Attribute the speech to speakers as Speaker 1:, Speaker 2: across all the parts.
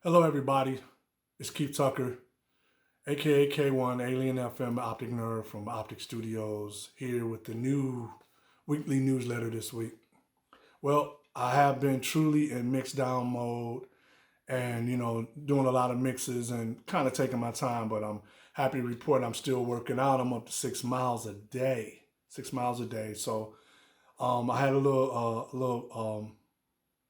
Speaker 1: Hello, everybody. It's Keith Tucker, aka K-1, Alien FM Optic Nerd from Optic Studios, here with the new weekly newsletter this week. Well, I have been truly in mixdown mode and, doing a lot of mixes and kind of taking my time, but I'm happy to report I'm still working out. I'm up to 6 miles a day. 6 miles a day. So I had a little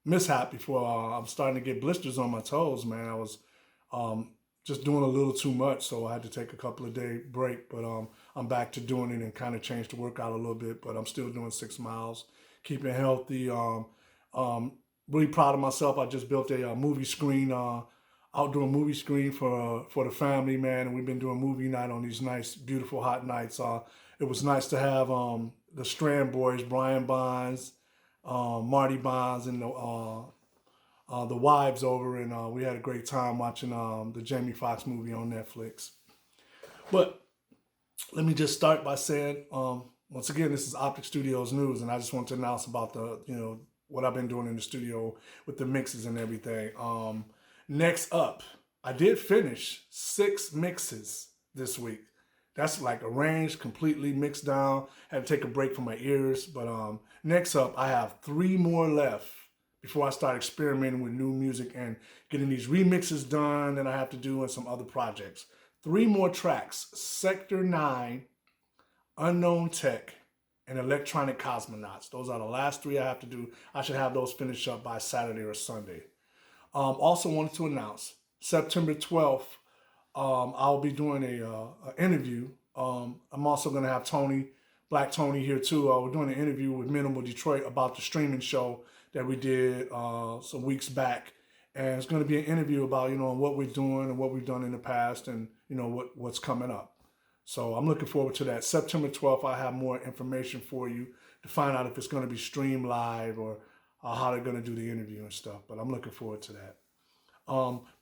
Speaker 1: mishap before. I'm starting to get blisters on my toes, man. I was just doing a little too much, so I had to take a couple of day break. But I'm back to doing it and kind of changed the workout a little bit. But I'm still doing 6 miles, keeping healthy. Really proud of myself. I just built a movie screen, outdoor movie screen for the family, man. And we've been doing movie night on these nice, beautiful, hot nights. It was nice to have the Strand boys, Brian Bonds, Marty Bonds, and the wives over, and we had a great time watching the Jamie Foxx movie on Netflix. But let me just start by saying, once again, this is Optic Studios News, and I just want to announce about the, what I've been doing in the studio with the mixes and everything. Next up, I did finish 6 mixes this week. That's like arranged, completely mixed down. Had to take a break from my ears. But next up, I have 3 more left before I start experimenting with new music and getting these remixes done that I have to do and some other projects. 3 more tracks: Sector 9, Unknown Tech, and Electronic Cosmonauts. Those are the last 3 I have to do. I should have those finished up by Saturday or Sunday. Also wanted to announce, September 12th, I'll be doing a interview. I'm also going to have Black Tony here too. We're doing an interview with Minimal Detroit about the streaming show that we did some weeks back. And it's going to be an interview about, what we're doing and what we've done in the past and, what's coming up. So I'm looking forward to that. September 12th, I have more information for you to find out if it's going to be streamed live or how they're going to do the interview and stuff. But I'm looking forward to that.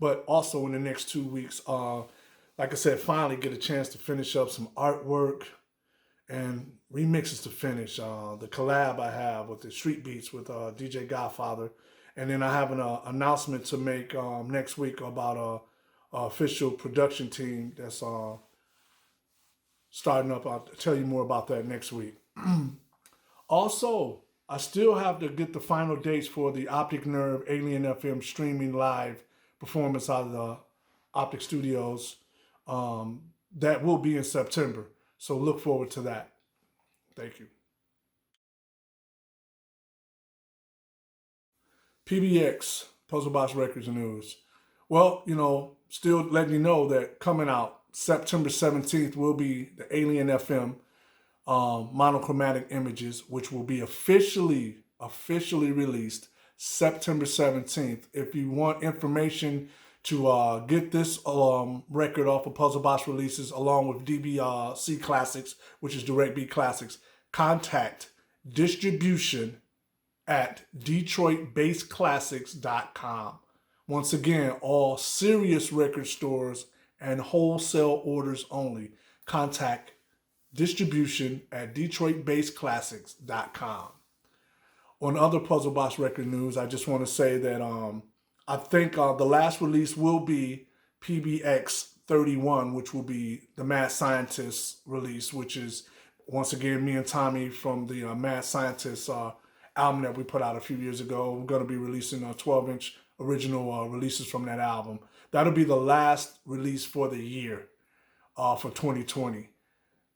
Speaker 1: But also in the next 2 weeks, like I said, finally get a chance to finish up some artwork and remixes to finish. The collab I have with the Street Beats with DJ Godfather. And then I have an announcement to make next week about a official production team that's starting up. I'll tell you more about that next week. Also, I still have to get the final dates for the Optic Nerve Alien FM streaming live performance out of the Optic Studios. That will be in September. So look forward to that. Thank you. PBX, Puzzlebox Records News. Well, still letting you know that coming out September 17th will be the Alien FM Monochromatic images, which will be officially released September 17th. If you want information to get this record off of Puzzlebox releases along with DBC Classics, which is Direct Beat Classics, contact distribution at DetroitBassClassics.com. Once again, all serious record stores and wholesale orders only. Contact distribution at DetroitBassClassics.com. On other Puzzlebox record news, I just want to say that I think the last release will be PBX 31, which will be the Mad Scientist release, which is, once again, me and Tommy from the Mad Scientist album that we put out a few years ago. We're going to be releasing 12-inch original releases from that album. That'll be the last release for the year for 2020.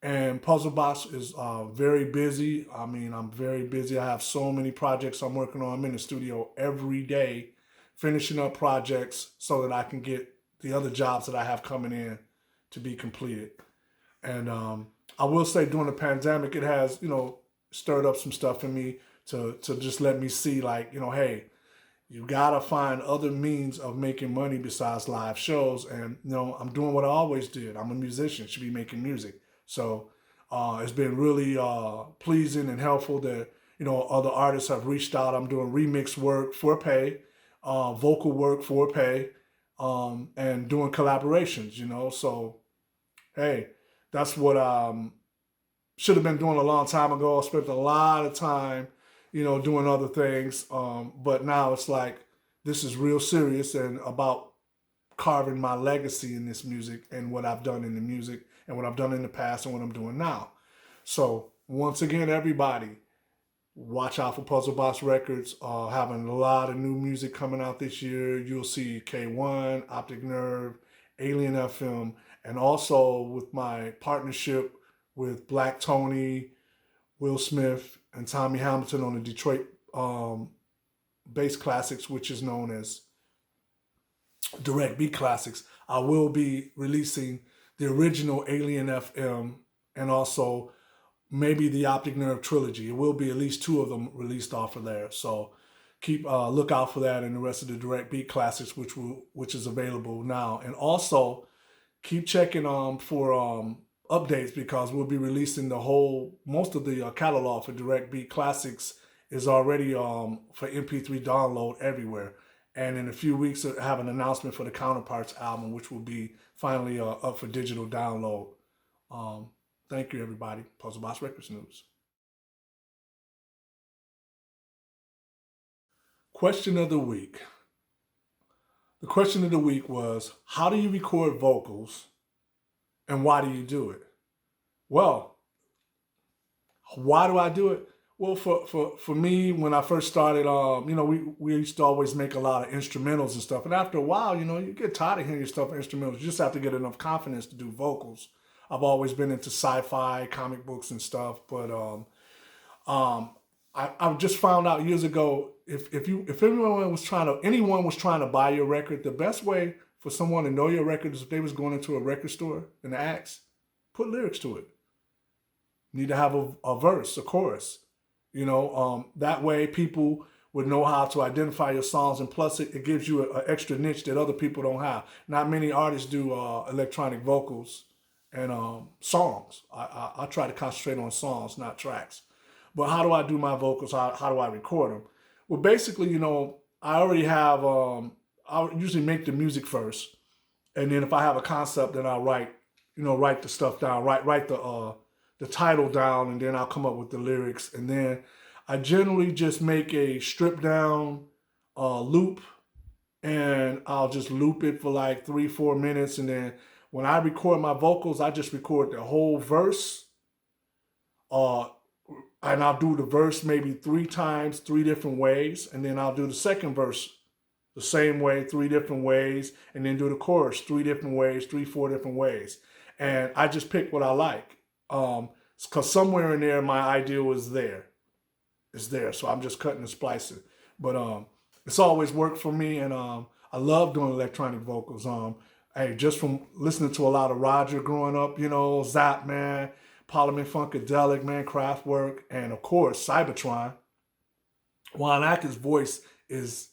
Speaker 1: And Puzzlebox is very busy. I mean, I'm very busy. I have so many projects I'm working on. I'm in the studio every day finishing up projects so that I can get the other jobs that I have coming in to be completed. And I will say during the pandemic, it has, stirred up some stuff in me to just let me see, like, hey, you gotta find other means of making money besides live shows. And, I'm doing what I always did. I'm a musician, should be making music. So it's been really pleasing and helpful that, other artists have reached out. I'm doing remix work for pay, vocal work for pay, and doing collaborations, So, hey, that's what I should have been doing a long time ago. I spent a lot of time, doing other things. But now it's like, this is real serious and about carving my legacy in this music and what I've done in the music and what I've done in the past and what I'm doing now. So once again, everybody, watch out for Puzzlebox Records. Having a lot of new music coming out this year. You'll see K-1, Optic Nerve, Alien FM, and also with my partnership with Black Tony, Will Smith, and Tommy Hamilton on the Detroit bass classics, which is known as Direct Beat Classics. I will be releasing the original Alien FM and also maybe the Optic Nerve trilogy. It will be at least 2 of them released off of there. So keep look out for that and the rest of the Direct Beat Classics, which is available now. And also keep checking for updates, because we'll be releasing most of the catalog for Direct Beat Classics is already for MP3 download everywhere. And in a few weeks, I have an announcement for the Counterparts album, which will be finally up for digital download. Thank you, everybody. Puzzlebox Records News. Question of the week. The question of the week was, how do you record vocals and why do you do it? Well, why do I do it? Well, for me, when I first started, we used to always make a lot of instrumentals and stuff. And after a while, you get tired of hearing your stuff in instrumentals. You just have to get enough confidence to do vocals. I've always been into sci-fi, comic books and stuff. But I just found out years ago, if anyone was trying to buy your record, the best way for someone to know your record is if they was going into a record store and ask, put lyrics to it. You need to have a verse, a chorus. That way people would know how to identify your songs, and plus it gives you an extra niche that other people don't have. Not many artists do electronic vocals and songs. I try to concentrate on songs, not tracks. But how do I do my vocals? How do I record them? Well, basically, I already have, I usually make the music first. And then if I have a concept, then I'll write the stuff down, write the title down, and then I'll come up with the lyrics. And then I generally just make a stripped down loop, and I'll just loop it for like 3-4 minutes. And then when I record my vocals, I just record the whole verse. And I'll do the verse maybe 3 times, 3 different ways. And then I'll do the second verse the same way, 3 different ways. And then do the chorus 3 different ways, 3-4 different ways. And I just pick what I like. Because somewhere in there, my idea was there. It's there. So I'm just cutting and splicing. But it's always worked for me. And I love doing electronic vocals. Hey, just from listening to a lot of Roger growing up, Zap, man, Parliament Funkadelic, man, Kraftwerk, and of course, Cybertron. Juan Atkin's voice is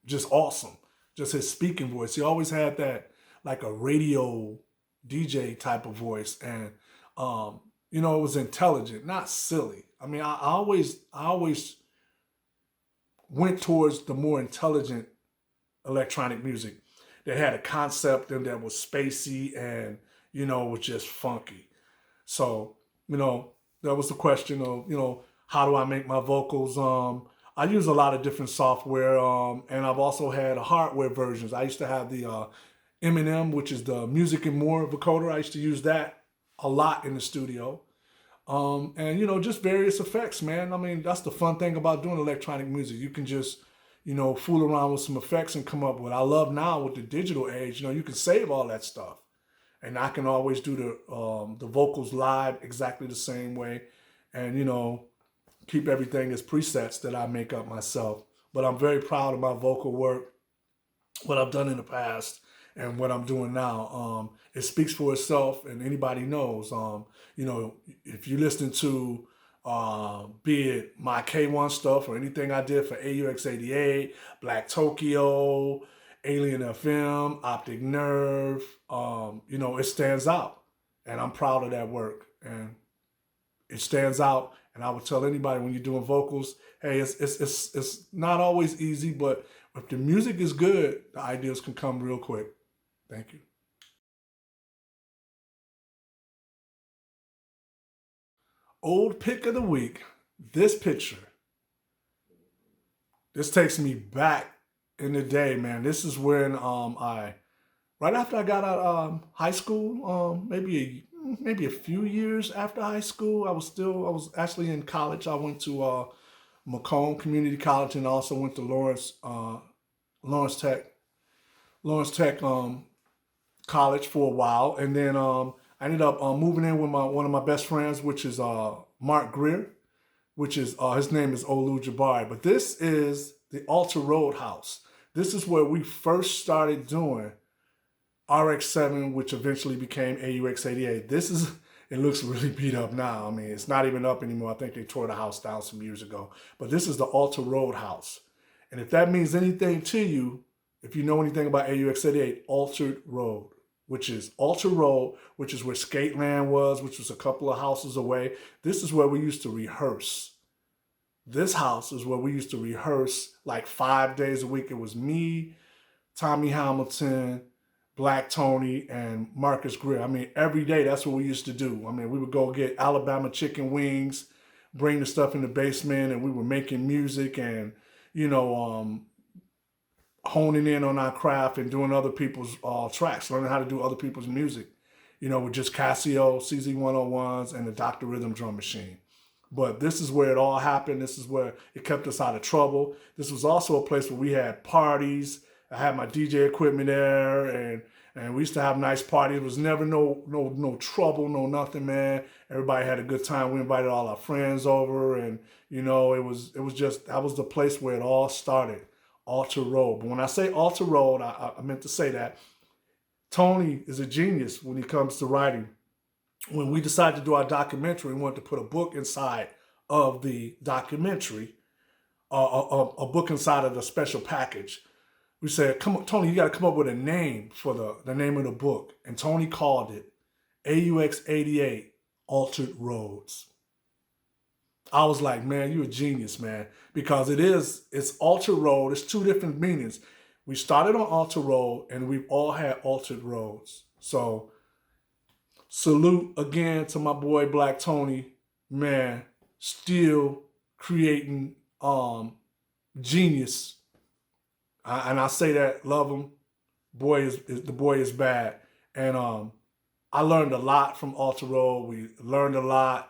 Speaker 1: just awesome. Just his speaking voice. He always had that, like a radio DJ type of voice. And, it was intelligent, not silly. I mean, I always went towards the more intelligent electronic music that had a concept and that was spacey and, was just funky. So, that was the question of, how do I make my vocals? I use a lot of different software, and I've also had hardware versions. I used to have the M&M, which is the Music and More vocoder. I used to use that a lot in the studio. And, just various effects, man. I mean, that's the fun thing about doing electronic music. You can just, fool around with some effects and come up with. I love now with the digital age, you can save all that stuff. And I can always do the vocals live exactly the same way. And, keep everything as presets that I make up myself. But I'm very proud of my vocal work, what I've done in the past, and what I'm doing now. It speaks for itself, and anybody knows. If you listen to, be it my K-1 stuff or anything I did for AUX88, Black Tokyo, Alien FM, Optic Nerve, it stands out. And I'm proud of that work. And it stands out. And I would tell anybody when you're doing vocals, hey, it's not always easy, but if the music is good, the ideas can come real quick. Thank you. Old pick of the week. This picture. This takes me back in the day, man, this is when right after I got out of high school, maybe a few years after high school, I was actually in college. I went to Macomb Community College and also went to Lawrence Tech College for a while, and then I ended up moving in with one of my best friends, which is Mark Greer, which is his name is Olu Jabari. But this is the Alter Road House. This is where we first started doing RX-7, which eventually became AUX-88. It looks really beat up now. I mean, it's not even up anymore. I think they tore the house down some years ago. But this is the Alter Road House. And if that means anything to you, if you know anything about AUX-88, Altered Road, which is Alter Road, which is where Skateland was, which was a couple of houses away. This is where we used to rehearse. This house is where we used to rehearse like 5 days a week. It was me, Tommy Hamilton, Black Tony, and Marcus Greer. I mean, every day, that's what we used to do. I mean, we would go get Alabama chicken wings, bring the stuff in the basement, and we were making music and, honing in on our craft and doing other people's tracks, learning how to do other people's music, with just Casio, CZ101s, and the Dr. Rhythm drum machine. But this is where it all happened. This is where it kept us out of trouble. This was also a place where we had parties. I had my DJ equipment there, and we used to have nice parties. It was never no trouble, no nothing, man. Everybody had a good time. We invited all our friends over, and it was just, that was the place where it all started, Alter Road. But when I say Alter Road, I meant to say that Tony is a genius when it comes to writing. When we decided to do our documentary, we wanted to put a book inside of the documentary, a book inside of the special package. We said, "Come on, Tony, you got to come up with a name for the name of the book." And Tony called it AUX-88 Altered Roads. I was like, man, you're a genius, man. Because it's Altered Road. It's two different meanings. We started on Altered Road, and we've all had altered roads. So salute again to my boy Black Tony, man, still creating genius. And I say that, love him. The boy is bad. And I learned a lot from Alter Road. We learned a lot.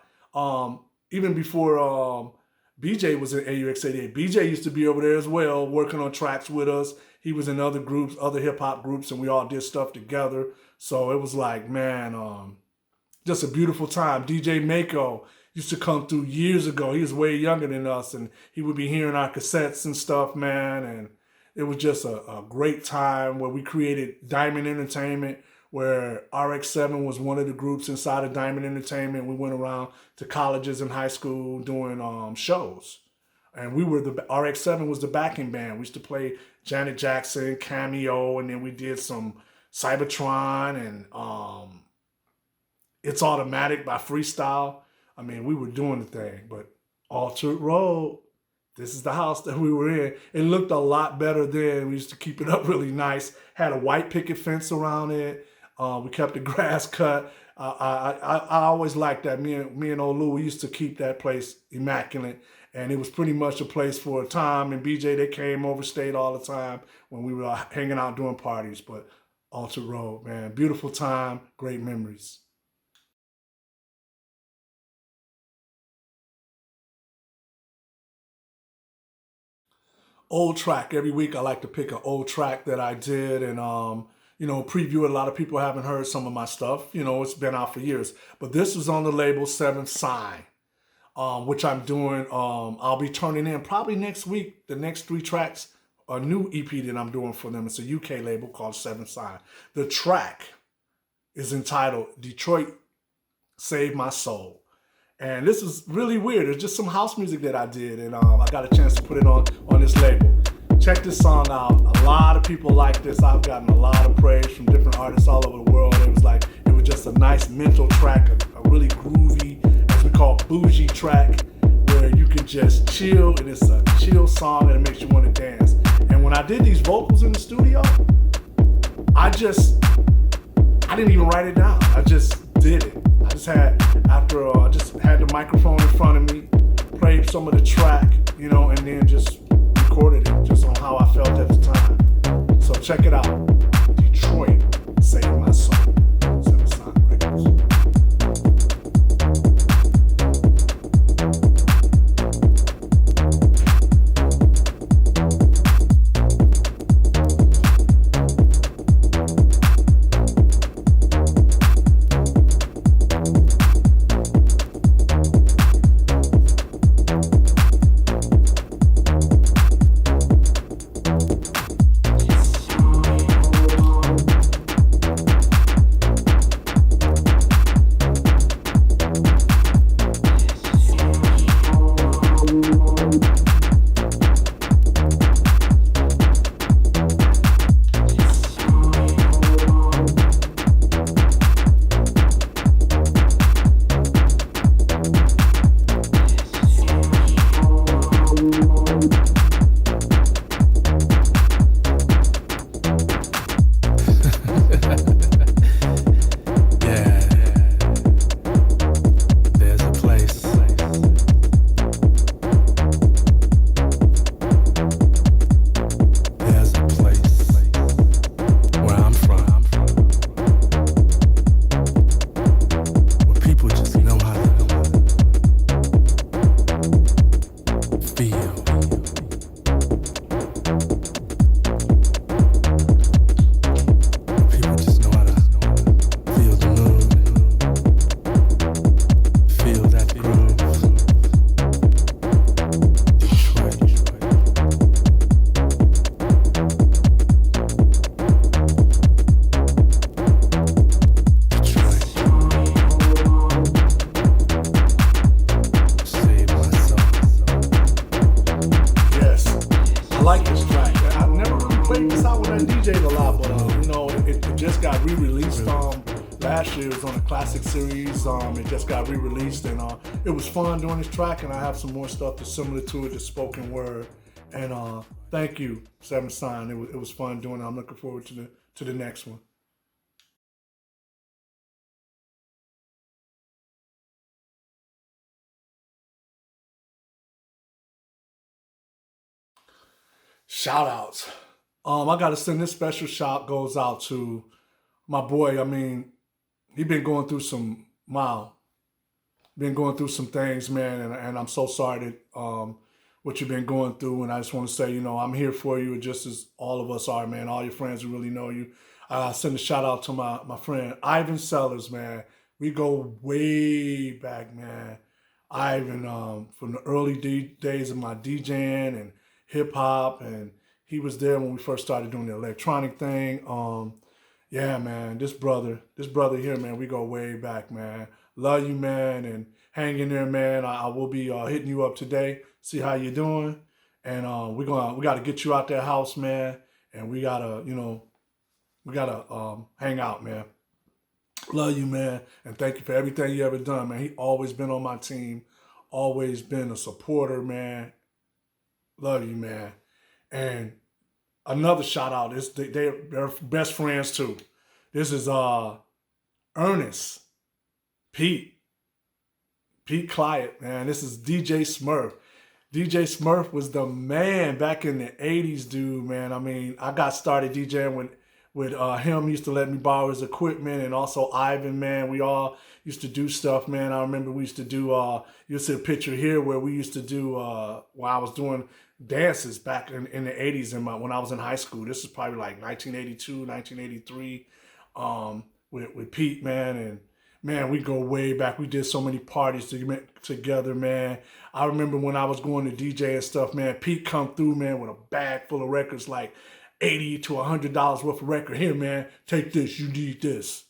Speaker 1: Even before BJ was in AUX-88, BJ used to be over there as well, working on tracks with us. He was in other groups, other hip-hop groups, and we all did stuff together. So it was like, man, just a beautiful time. DJ Mako used to come through years ago. He was way younger than us, and he would be hearing our cassettes and stuff, man. And it was just a great time where we created Diamond Entertainment, where RX-7 was one of the groups inside of Diamond Entertainment. We went around to colleges and high school doing shows. And RX-7 was the backing band. We used to play Janet Jackson, Cameo, and then we did some Cybertron and It's Automatic by Freestyle. I mean, we were doing the thing, but Altered Road, this is the house that we were in. It looked a lot better then. We used to keep it up really nice. Had a white picket fence around it. We kept the grass cut. I always liked that. Me and Olu, we used to keep that place immaculate. And it was pretty much a place for a time. And BJ, they came over, stayed all the time when we were hanging out doing parties. But Altered Road, man, beautiful time, great memories. Old track. Every week I like to pick an old track that I did and, preview it. A lot of people haven't heard some of my stuff. It's been out for years. But this is on the label Seventh Sign, which I'm doing. I'll be turning in probably next week, the next 3 tracks, a new EP that I'm doing for them. It's a UK label called Seventh Sign. The track is entitled Detroit Save My Soul. And this is really weird. It's just some house music that I did, and I got a chance to put it on this label. Check this song out. A lot of people like this. I've gotten a lot of praise from different artists all over the world. It was just a nice mental track, a really groovy, as we call bougie track, where you can just chill, and it's a chill song, and it makes you want to dance. And when I did these vocals in the studio, I didn't even write it down. I just did it. I just had the microphone in front of me, played some of the track, and then just recorded it just on how I felt at the time. So check it out. Detroit saved my soul. Sept Records. Last year it was on the classic series. It just got re-released, and it was fun doing this track, and I have some more stuff that's similar to it, the spoken word. And thank you, Sept. It was fun doing it. I'm looking forward to the next one. Shoutouts. I gotta send this special shout goes out to my boy. I mean, he been going through some things, man, and I'm so sorry that what you've been going through. And I just want to say, I'm here for you, just as all of us are, man. All your friends who really know you. I send a shout out to my friend Ivan Sellers, man. We go way back, man. Ivan, from the early days of my DJing and hip hop, and he was there when we first started doing the electronic thing. Yeah, man, this brother here, man, we go way back, man. Love you, man, and hang in there, man. I will be hitting you up today, see how you doing, and we got to get you out that house, man, and we gotta hang out, man. Love you, man, and thank you for everything you ever done, man. He always been on my team, always been a supporter, man. Love you, man. And another shout out is they're best friends too. This is Ernest, Pete Client, man. This is DJ Smurf. DJ Smurf was the man back in the 80s, dude, man. I mean, I got started DJing with him. Used to let me borrow his equipment, and also Ivan, man. We all used to do stuff, man. I remember we used to do, you'll see a picture here where we used to do, while I was doing dances back in the 80s when I was in high school. This is probably like 1982, 1983, with Pete, man. And man, we go way back. We did so many parties together, man. I remember when I was going to DJ and stuff, man, Pete come through, man, with a bag full of records, like $80 to $100 worth of record. Here, man, take this, you need this.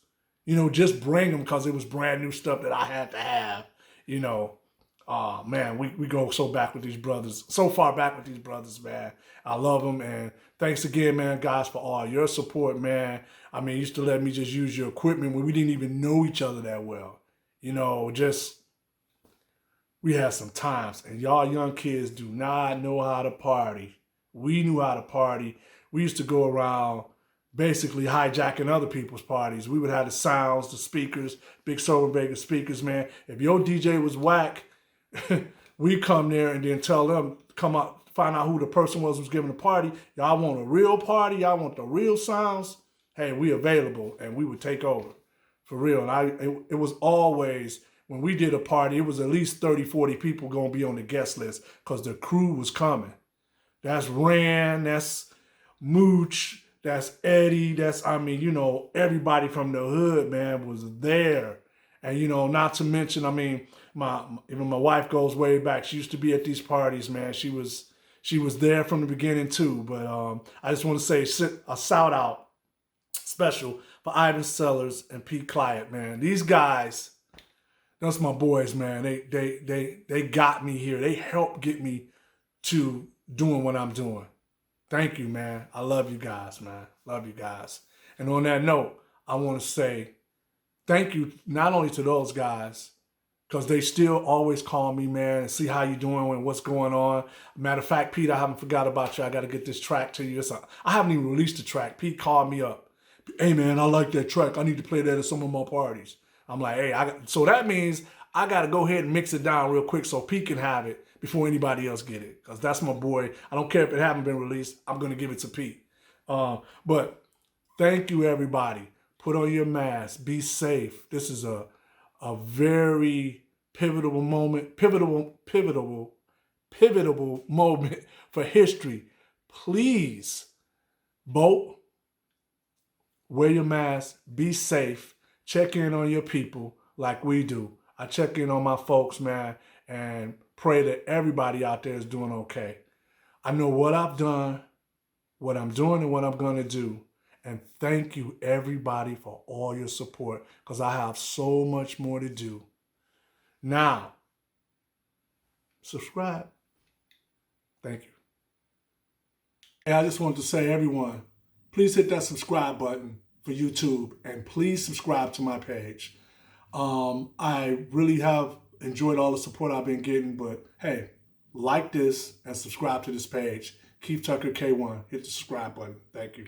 Speaker 1: Just bring them, because it was brand new stuff that I had to have, man, we go so back with these brothers, so far back with these brothers, man. I love them, and thanks again, man, guys, for all your support, man. I mean, you used to let me just use your equipment when we didn't even know each other that well. We had some times, and y'all young kids do not know how to party. We knew how to party. We used to go around basically hijacking other people's parties. We would have the sounds, the speakers, big Soma Vegas speakers, man. If your DJ was whack, we come there and then tell them, come out, find out who the person was giving the party. Y'all want a real party? Y'all want the real sounds? Hey, we available, and we would take over. For real. And it was always, when we did a party, it was at least 30, 40 people going to be on the guest list because the crew was coming. That's Rand, that's Mooch, that's Eddie, that's, I mean, you know, everybody from the hood, man, was there. And, you know, not to mention, I mean, even my wife goes way back. She used to be at these parties, man. She was there from the beginning too. But I just want to say a shout out special for Ivan Sellers and Pete Client, man. These guys, that's my boys, man. They got me here. They helped get me to doing what I'm doing. Thank you, man. I love you guys, man. Love you guys. And on that note, I want to say thank you not only to those guys, because they still always call me, man, and see how you doing and what's going on. Matter of fact, Pete, I haven't forgot about you. I got to get this track to you. I haven't even released the track. Pete called me up. Hey, man, I like that track. I need to play that at some of my parties. I'm like, hey, so that means I got to go ahead and mix it down real quick so Pete can have it before anybody else get it, because that's my boy. I don't care if it haven't been released. I'm going to give it to Pete. But thank you, everybody. Put on your mask. Be safe. This is a very pivotal moment for history. Please vote, wear your mask, be safe, check in on your people like we do. I check in on my folks, man, and pray that everybody out there is doing okay. I know what I've done, what I'm doing, and what I'm going to do. And thank you, everybody, for all your support, because I have so much more to do. Now, subscribe. Thank you. And I just wanted to say, everyone, please hit that subscribe button for YouTube, and please subscribe to my page. I really have enjoyed all the support I've been getting, but hey, like this and subscribe to this page. Keith Tucker K-1. Hit the subscribe button. Thank you.